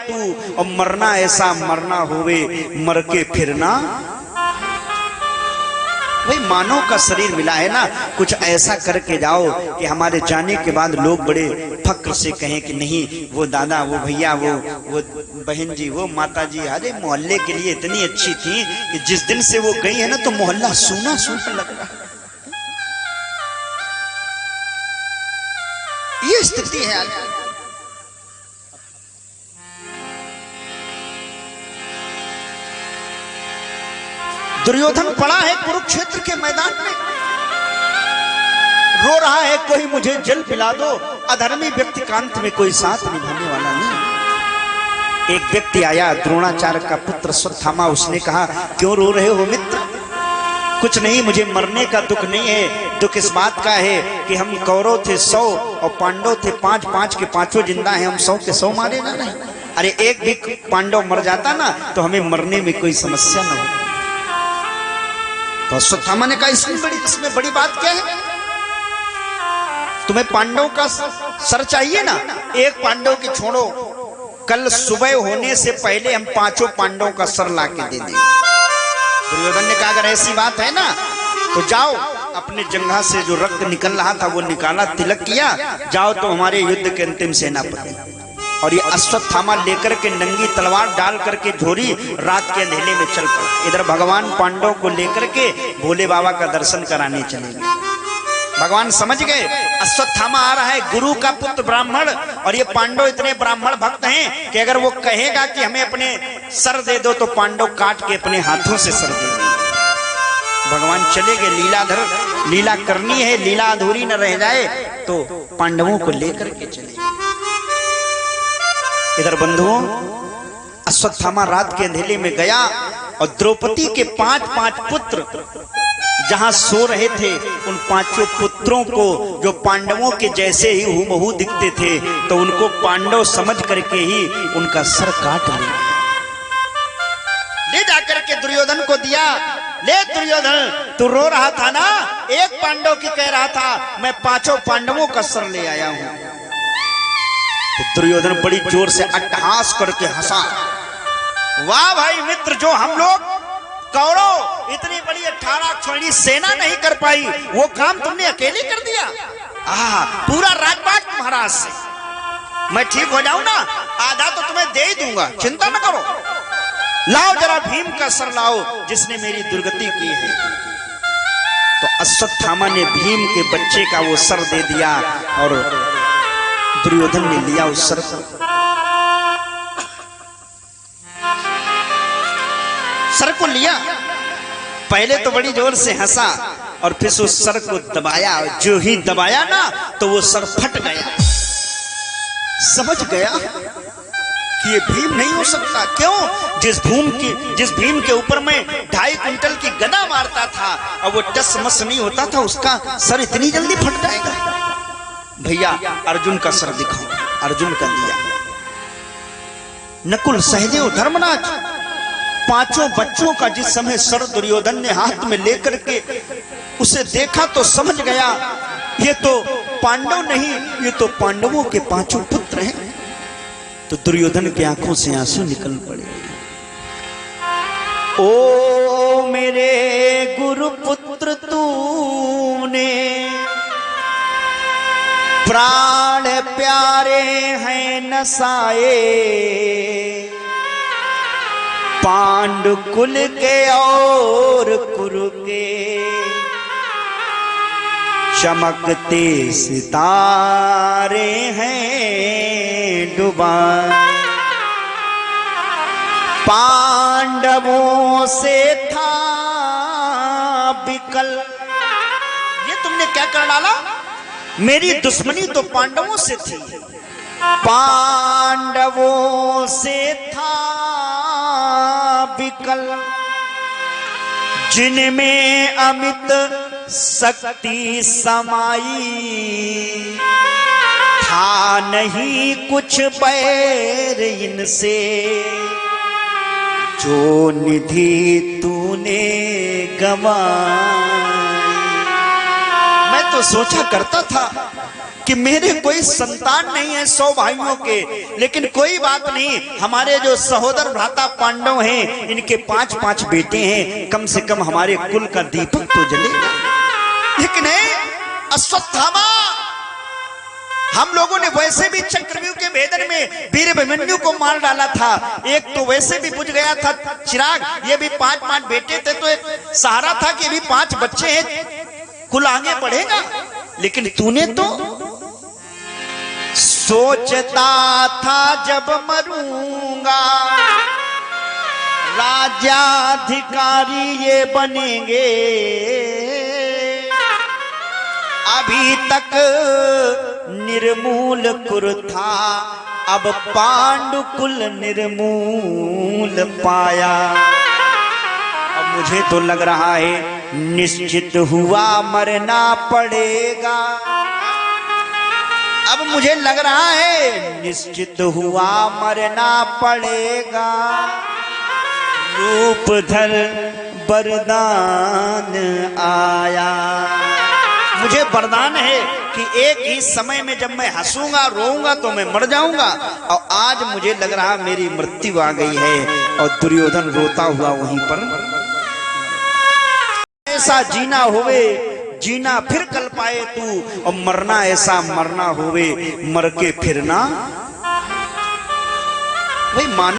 तू, और मरना ऐसा मरना होवे मर के फिरना। भाई मानव का शरीर मिला है ना, कुछ ऐसा करके जाओ कि हमारे जाने के बाद लोग बड़े फक्र से कहें कि नहीं वो दादा, वो भैया, वो बहन जी, वो माता जी, अरे मोहल्ले के लिए इतनी अच्छी थी कि जिस दिन से वो गई है ना तो मोहल्ला सूना सूना लग रहा है। ये स्थिति है आज। दुर्योधन पड़ा है कुरुक्षेत्र के मैदान में, रो रहा है, कोई मुझे जल पिला दो। अधर्मी व्यक्ति का अंत में कोई साथ निभाने वाला नहीं। एक व्यक्ति आया, द्रोणाचार्य का पुत्र अश्वत्थामा, उसने कहा क्यों रो रहे हो मित्र? कुछ नहीं, मुझे मरने का दुख नहीं है, दुख इस बात का है कि हम कौरव थे 100 और पांडव थे 5, 5 के 5 जिंदा हैं, हम 100 के 100 मारे ना नहीं। अरे एक भी पांडव मर जाता ना तो हमें मरने में कोई समस्या न हो। तो अश्वत्थामा ने कहा इसमें बड़ी बात क्या है? तुम्हें पांडव का सर चाहिए ना, एक पांडव की छोड़ो, कल सुबह होने से पहले हम 5 पांडवों का सर लाके दे देंगे। दुर्योधन ने कहा अगर ऐसी बात है ना तो जाओ, अपने जंघा से जो रक्त निकल रहा था वो निकाला, तिलक किया, जाओ तो हमारे युद्ध के अंतिम सेनापति। और ये अश्वत्थामा लेकर के नंगी तलवार डाल करके झोरी रात के अंधेरे में चल पड़ा। इधर भगवान पांडव को लेकर के भोले बाबा का दर्शन कराने चले गए। भगवान समझ गए अश्वत्थामा आ रहा है, गुरु का पुत्र ब्राह्मण, और ये पांडव इतने ब्राह्मण भक्त हैं कि अगर वो कहेगा कि हमें अपने सर दे दो तो पांडव काट के अपने हाथों से सर दे देंगे। भगवान चले गए, लीलाधर, लीला करनी है, लीला अधूरी न रह जाए, तो पांडवों को लेकर के चले। इधर बंधुओं, अश्वत्थामा रात के अंधेरे में गया और द्रौपदी के 5 पुत्र जहां सो रहे थे, उन 5 पुत्रों को जो पांडवों के जैसे ही हूबहू दिखते थे, तो उनको पांडव समझ करके ही उनका सर काट लिया। ले जाकर के दुर्योधन को दिया। ले दुर्योधन, तू रो रहा था ना, एक पांडव की कह रहा था, मैं 5 पांडवों का सर ले आया हूं। तो दुर्योधन बड़ी जोर से अट्टहास करके हंसा, वाह भाई मित्र, जो हम लोग कौरव इतनी बड़ी 18 छोड़ी सेना नहीं कर पाई, वो काम तुमने अकेले कर दिया। पूरा राजपाट महाराज से। मैं ठीक हो जाऊं ना, आधा तो तुम्हें दे ही दूंगा, चिंता न करो। लाओ जरा भीम का सर लाओ, जिसने मेरी दुर्गति की है। तो अश्वत्थामा ने भीम के बच्चे का वो सर दे दिया और दुर्योधन ने लिया उस सर को। सर को लिया, पहले तो बड़ी जोर से हंसा और फिर उस सर को दबाया। जो ही दबाया ना तो वो सर फट गया। समझ गया कि ये भीम नहीं हो सकता। क्यों? जिस भीम के ऊपर मैं 2.5 कुंटल की गदा मारता था और वो टस मस नहीं होता था, उसका सर इतनी जल्दी फट जाएगा। भैया अर्जुन का सर दिखाओ। अर्जुन का दिया। नकुल, सहदेव, धर्मराज, 5 बच्चों का जिस समय सर दुर्योधन ने हाथ में लेकर के उसे देखा तो समझ गया ये तो पांडव नहीं, ये तो पांडवों के 5 पुत्र हैं। तो दुर्योधन की आंखों से आंसू निकल पड़े। ओ मेरे गुरु पुत्र, तूने प्राण प्यारे हैं नसाए, पांडु कुल के और कुरु के, चमकते सितारे हैं डुबाए। पांडवों से था विकल। ये तुमने क्या कर डाला? मेरी दुश्मनी तो पांडवों से थी, पांडवों से था विकल, जिनमें अमित शक्ति समाई, था नहीं कुछ बैर इनसे, जो निधि तूने गंवाई। मैं तो सोचा करता था कि मेरे कोई संतान नहीं है 100 भाइयों के, लेकिन कोई बात नहीं, हमारे जो सहोदर भ्राता पांडव हैं इनके 5-5 बेटे हैं, कम से कम हमारे कुल का दीपक तो जलेगा। लेकिन अश्वत्थामा, हम लोगों ने वैसे भी चक्रव्यूह के भेदन में वीर अभिमन्यु को मार डाला था, एक तो वैसे भी बुझ गया था चिराग, ये भी 5-5 बेटे थे, तो एक सहारा था कि भी 5 बच्चे हैं, कुल आगे बढ़ेगा। लेकिन तूने तो सोचता था जब मरूंगा राजाधिकारी ये बनेंगे, अभी तक निर्मूल कुर था, अब पांडुकुल निर्मूल पाया। अब मुझे तो लग रहा है निश्चित हुआ मरना पड़ेगा, अब मुझे लग रहा है निश्चित हुआ मरना पड़ेगा। रूपधर वरदान आया, मुझे वरदान है कि एक ही समय में जब मैं हंसूंगा रोऊंगा तो मैं मर जाऊंगा, और आज मुझे लग रहा मेरी मृत्यु आ गई है। और दुर्योधन रोता हुआ वहीं पर, ऐसा जीना होवे जीना फिर कल पाए तू, और मरना ऐसा मरना होवे मर के फिरना। भाई मान